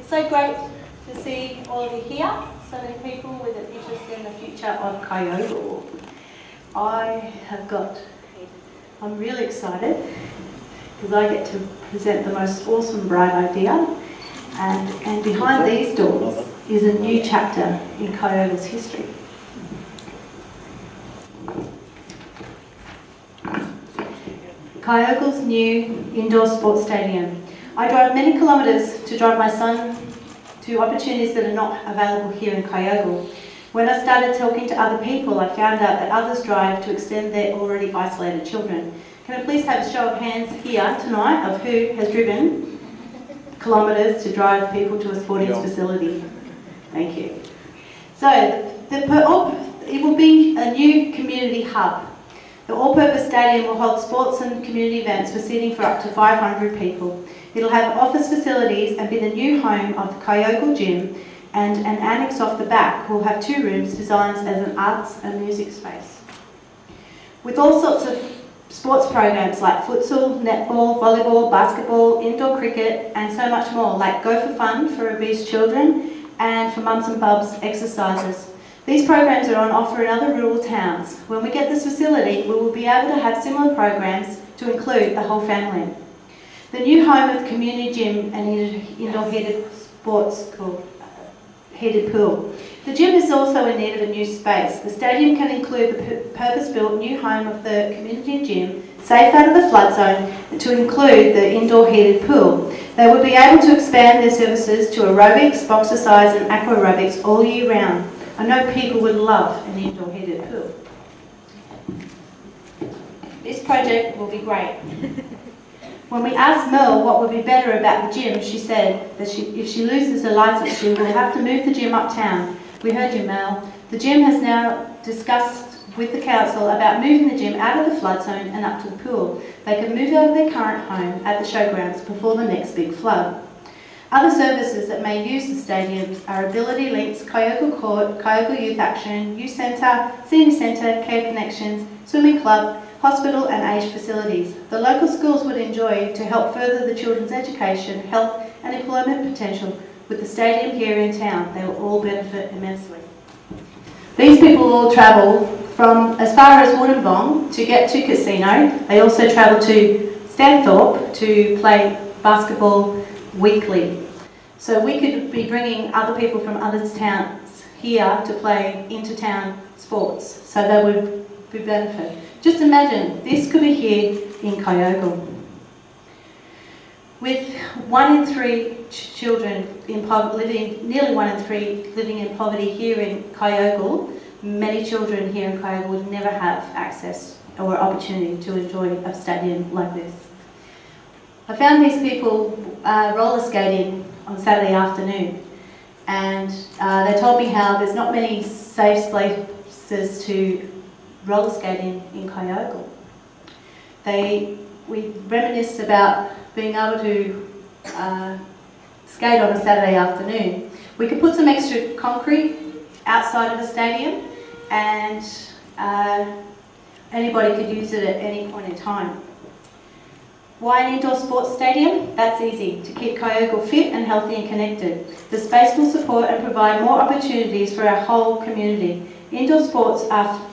It's so great to see all of you here, so many people with an interest in the future of Kyogle. I'm really excited because I get to present the most awesome bright idea, and behind these doors is a new chapter in Kyogle's history. Kyogle's new indoor sports stadium. I drive many kilometres to drive my son to opportunities that are not available here in Kyogle. When I started talking to other people, I found out that others drive to extend their already isolated children. Can I please have a show of hands here tonight of who has driven kilometres to drive people to a sporting facility? Thank you. So, it will be a new community hub. The all-purpose stadium will hold sports and community events with seating for up to 500 people. It'll have office facilities and be the new home of the Kyogle gym, and an annex off the back will have 2 rooms designed as an arts and music space. With all sorts of sports programs like futsal, netball, volleyball, basketball, indoor cricket, and so much more, like Go for Fun for obese children and for mums and bubs exercises. These programs are on offer in other rural towns. When we get this facility, we will be able to have similar programs to include the whole family. The new home of the community gym and indoor heated sports called heated pool. The gym is also in need of a new space. The stadium can include the purpose-built new home of the community gym, safe out of the flood zone, to include the indoor heated pool. They will be able to expand their services to aerobics, boxercise and aqua aerobics all year round. I know people would love an indoor heated pool. This project will be great. When we asked Mel what would be better about the gym, she said that if she loses her licence, she will have to move the gym uptown. We heard you, Mel. The gym has now discussed with the council about moving the gym out of the flood zone and up to the pool. They can move out of their current home at the Showgrounds before the next big flood. Other services that may use the stadium are Ability Links, Kyogle Court, Kyogle Youth Action, Youth Centre, Senior Centre, Care Connections, Swimming Club, hospital and aged facilities. The local schools would enjoy to help further the children's education, health and employment potential with the stadium here in town. They will all benefit immensely. These people all travel from as far as Wollongong to get to casino. They also travel to Stanthorpe to play basketball weekly. So we could be bringing other people from other towns here to play inter-town sports. So they would be benefit. Just imagine, this could be here in Kyogle. With 1 in 3 children nearly 1 in 3 living in poverty here in Kyogle, many children here in Kyogle would never have access or opportunity to enjoy a stadium like this. I found these people roller skating on Saturday afternoon, and they told me how there's not many safe places to roller skating in Kyogle. We reminisce about being able to skate on a Saturday afternoon. We could put some extra concrete outside of the stadium, and anybody could use it at any point in time. Why an indoor sports stadium? That's easy, to keep Kyogle fit and healthy and connected. The space will support and provide more opportunities for our whole community. Indoor sports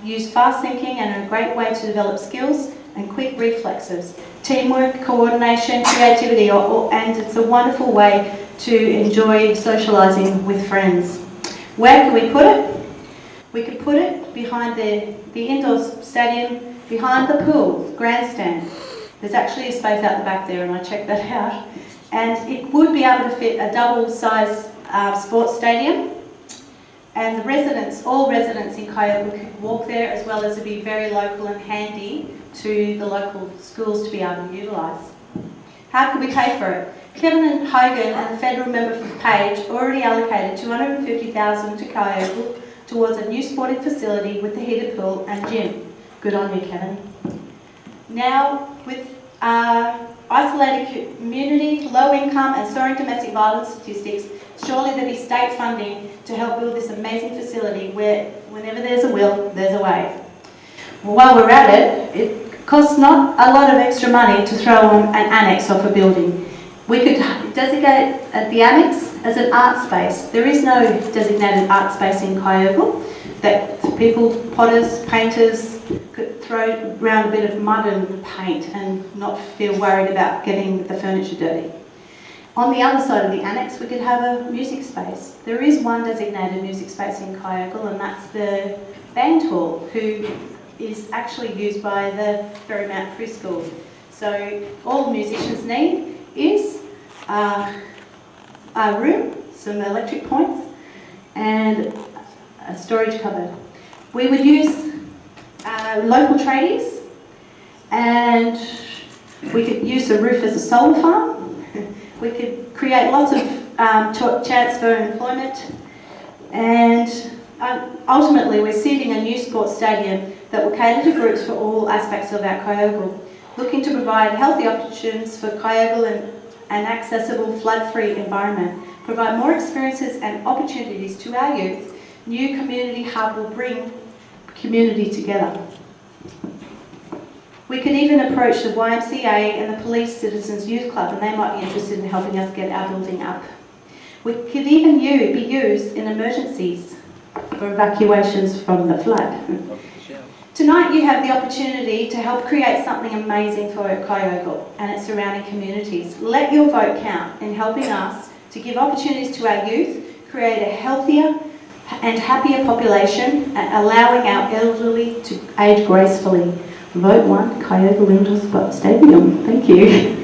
use fast thinking and are a great way to develop skills and quick reflexes, teamwork, coordination, creativity, and it's a wonderful way to enjoy socialising with friends. Where can we put it? We could put it behind the indoor stadium, behind the pool, grandstand. There's actually a space out the back there, and I checked that out. And it would be able to fit a double-size sports stadium. And the residents, all residents in Kyogle could walk there, as well as it'd be very local and handy to the local schools to be able to utilise. How can we pay for it? Kevin and Hogan and the federal member for Page already allocated $250,000 to Kyogle towards a new sporting facility with the heated pool and gym. Good on you, Kevin. Now, with isolated community, low income and soaring domestic violence statistics, surely there'll be state funding to help build this amazing facility where whenever there's a will, there's a way. Well, while we're at it, it costs not a lot of extra money to throw on an annex off a building. We could designate the annex As an art space, there is no designated art space in Kyogle that people, potters, painters, could throw around a bit of mud and paint and not feel worried about getting the furniture dirty. On the other side of the annex, we could have a music space. There is one designated music space in Kyogle, and that's the band hall, who is actually used by the Ferrymount Preschool. So all musicians need is a room, some electric points, and a storage cupboard. We would use local tradies, and we could use the roof as a solar farm. We could create lots of chance for employment, and ultimately we're seeding a new sports stadium that will cater to groups for all aspects of our Kyogle, looking to provide healthy options for Kyogle and an accessible flood-free environment, provide more experiences and opportunities to our youth. New community hub will bring community together. We could even approach the YMCA and the Police Citizens Youth Club, and they might be interested in helping us get our building up. We could even be used in emergencies for evacuations from the flood. Tonight you have the opportunity to help create something amazing for Kyogle and its surrounding communities. Let your vote count in helping us to give opportunities to our youth, create a healthier and happier population, and allowing our elderly to age gracefully. Vote 1, Kyogle Indoor Sport Stadium. Thank you.